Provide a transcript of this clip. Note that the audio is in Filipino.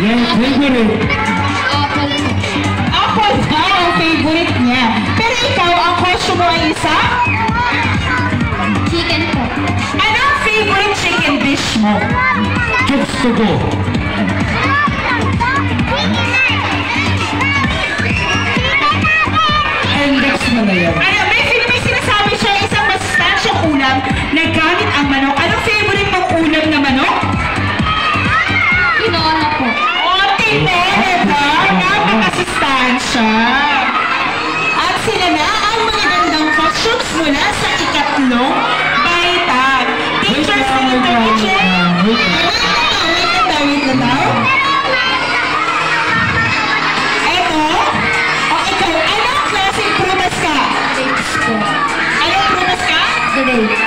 Yan, favorite. Apple daw ang favorite niya. Pero ikaw, ang question mo ay isa? Chicken po. Ano ang favorite chicken dish mo? Chooks to go. Index mo na yan. Ano, may sinasabi siya isang masustansyang ulam na gamit ang manok. Anong favorite mong ulam na manok? Tinola po. O, tinola ba? Napakasustansya. At sila na ang mga gandang questions mula sa ikatlong baitag. Teacher, sino to, teacher? Wait na daw. Eto? O, ikaw, anong klaseng prutas ka? Grapes po. Anong prutas ka? Grapes.